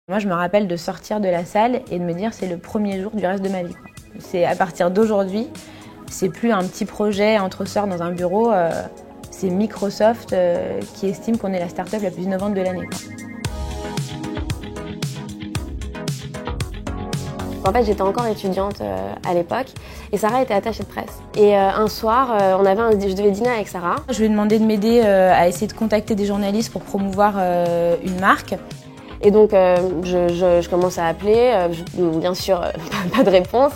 Moi, je me rappelle de sortir de la salle et de me dire c'est le premier jour du reste de ma vie. C'est à partir d'aujourd'hui, c'est plus un petit projet entre sœurs dans un bureau, c'est Microsoft qui estime qu'on est la start-up la plus innovante de l'année. En fait, j'étais encore étudiante à l'époque et Sarah était attachée de presse. Et un soir, je devais dîner avec Sarah. Je lui ai demandé de m'aider à essayer de contacter des journalistes pour promouvoir une marque. Et donc, je commence à appeler, bien sûr, pas de réponse.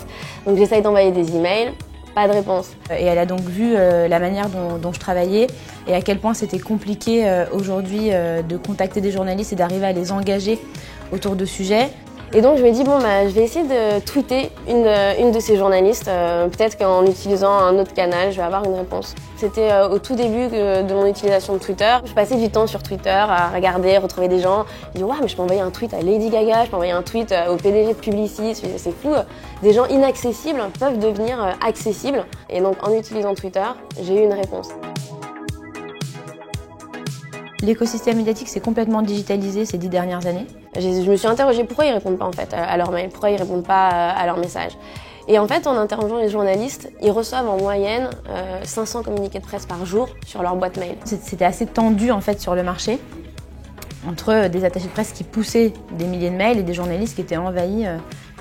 Donc, j'essaye d'envoyer des emails, pas de réponse. Et elle a donc vu la manière dont je travaillais et à quel point c'était compliqué aujourd'hui de contacter des journalistes et d'arriver à les engager autour de sujets. Et donc, je me dis, bon, je vais essayer de tweeter une de ces journalistes. Peut-être qu'en utilisant un autre canal, je vais avoir une réponse. C'était au tout début de mon utilisation de Twitter. Je passais du temps sur Twitter à regarder, retrouver des gens. Je dis, mais je peux envoyer un tweet à Lady Gaga, je peux envoyer un tweet au PDG de Publicis. C'est fou. Des gens inaccessibles peuvent devenir accessibles. Et donc, en utilisant Twitter, j'ai eu une réponse. L'écosystème médiatique s'est complètement digitalisé ces 10 dernières années. Je me suis interrogée pourquoi ils répondent pas en fait à leurs mails, pourquoi ils répondent pas à leurs messages. Et en fait, en interrogeant les journalistes, ils reçoivent en moyenne 500 communiqués de presse par jour sur leur boîte mail. C'était assez tendu en fait sur le marché, entre des attachés de presse qui poussaient des milliers de mails et des journalistes qui étaient envahis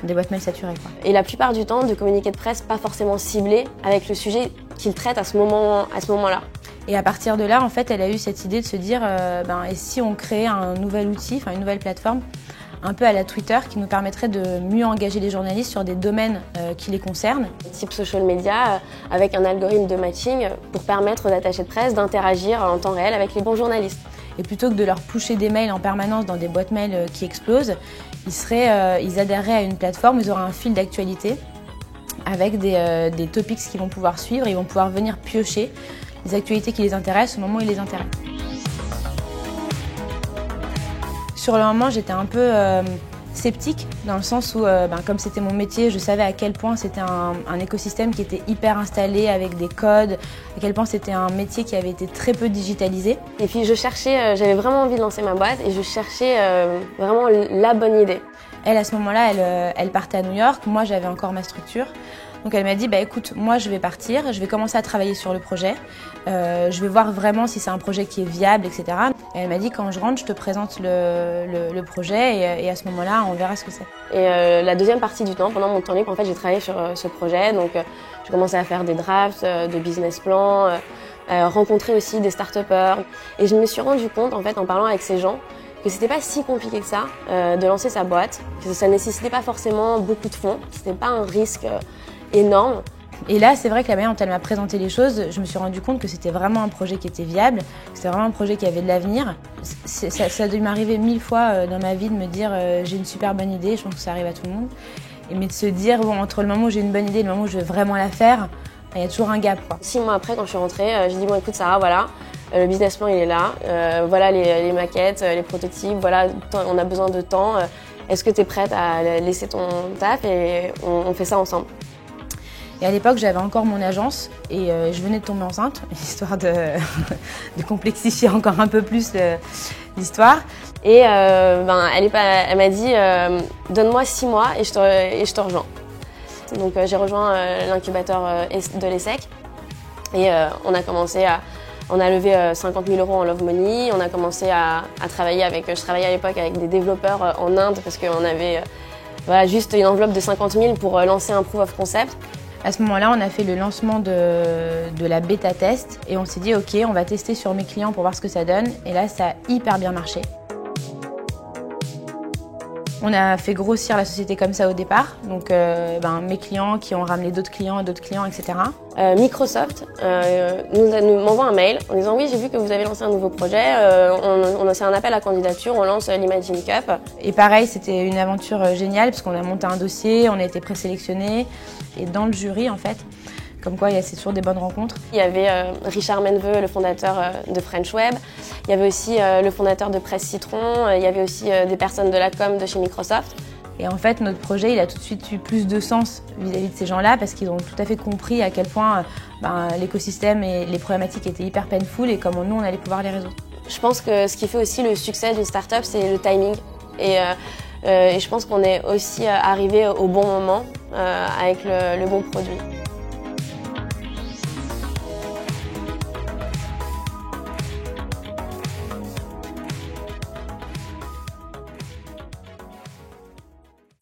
des boîtes mail saturées. Et la plupart du temps, de communiqués de presse pas forcément ciblés avec le sujet qu'ils traitent à ce moment-là. Et à partir de là, en fait, elle a eu cette idée de se dire et si on créait un nouvel outil, une nouvelle plateforme, un peu à la Twitter, qui nous permettrait de mieux engager les journalistes sur des domaines qui les concernent. Type social media, avec un algorithme de matching pour permettre aux attachés de presse d'interagir en temps réel avec les bons journalistes. Et plutôt que de leur pusher des mails en permanence dans des boîtes mail qui explosent, ils adhéreraient à une plateforme, ils auraient un fil d'actualité avec des topics qu'ils vont pouvoir suivre, ils vont pouvoir venir piocher les actualités qui les intéressent au moment où ils les intéressent. Sur le moment, j'étais un peu sceptique, dans le sens où, comme c'était mon métier, je savais à quel point c'était un écosystème qui était hyper installé avec des codes, à quel point c'était un métier qui avait été très peu digitalisé. Et puis j'avais vraiment envie de lancer ma boîte et je cherchais vraiment la bonne idée. Elle, à ce moment-là, elle partait à New York, moi j'avais encore ma structure. Donc elle m'a dit, écoute, moi je vais partir, je vais commencer à travailler sur le projet, je vais voir vraiment si c'est un projet qui est viable, etc. Et elle m'a dit, quand je rentre, je te présente le projet et à ce moment-là, on verra ce que c'est. Et la deuxième partie du temps, pendant mon temps libre, en fait, j'ai travaillé sur ce projet. Donc j'ai commencé à faire des drafts, de business plans, rencontrer aussi des start-upers. Et je me suis rendu compte, en fait, en parlant avec ces gens, que c'était pas si compliqué que ça de lancer sa boîte, que ça nécessitait pas forcément beaucoup de fonds, c'était pas un risque énorme. Et là, c'est vrai que la manière dont elle m'a présenté les choses, je me suis rendu compte que c'était vraiment un projet qui était viable, que c'était vraiment un projet qui avait de l'avenir. Ça a dû m'arriver 1000 fois dans ma vie de me dire j'ai une super bonne idée, je pense que ça arrive à tout le monde. Mais de se dire, entre le moment où j'ai une bonne idée et le moment où je vais vraiment la faire, il y a toujours un gap. 6 mois après, quand je suis rentrée, j'ai dit écoute Sarah, voilà, le business plan il est là, voilà les maquettes, les prototypes, voilà, on a besoin de temps. Est-ce que tu es prête à laisser ton taf et on fait ça ensemble? Et à l'époque, j'avais encore mon agence et je venais de tomber enceinte, histoire de complexifier encore un peu plus l'histoire. Et elle m'a dit donne-moi 6 mois et je te rejoins. Donc j'ai rejoint l'incubateur de l'ESSEC et on a levé 50 000 € en Love Money. On a commencé à travailler je travaillais à l'époque avec des développeurs en Inde parce qu'on avait juste une enveloppe de 50 000 pour lancer un proof of concept. À ce moment-là, on a fait le lancement de la bêta test et on s'est dit ok, on va tester sur mes clients pour voir ce que ça donne. Et là, ça a hyper bien marché. On a fait grossir la société comme ça au départ, donc mes clients qui ont ramené d'autres clients, etc. Microsoft m'envoie un mail en disant oui, j'ai vu que vous avez lancé un nouveau projet, c'est un appel à candidature, on lance l'Imagine Cup. Et pareil, c'était une aventure géniale parce qu'on a monté un dossier, on a été présélectionnés et dans le jury en fait, comme quoi c'est toujours des bonnes rencontres. Il y avait Richard Menveux, le fondateur de French Web. Il y avait aussi le fondateur de Presse Citron. Il y avait aussi des personnes de la com de chez Microsoft. Et en fait, notre projet, il a tout de suite eu plus de sens vis-à-vis de ces gens-là parce qu'ils ont tout à fait compris à quel point l'écosystème et les problématiques étaient hyper painful et comment nous, on allait pouvoir les résoudre. Je pense que ce qui fait aussi le succès d'une start-up, c'est le timing. Et Et je pense qu'on est aussi arrivé au bon moment avec le bon produit.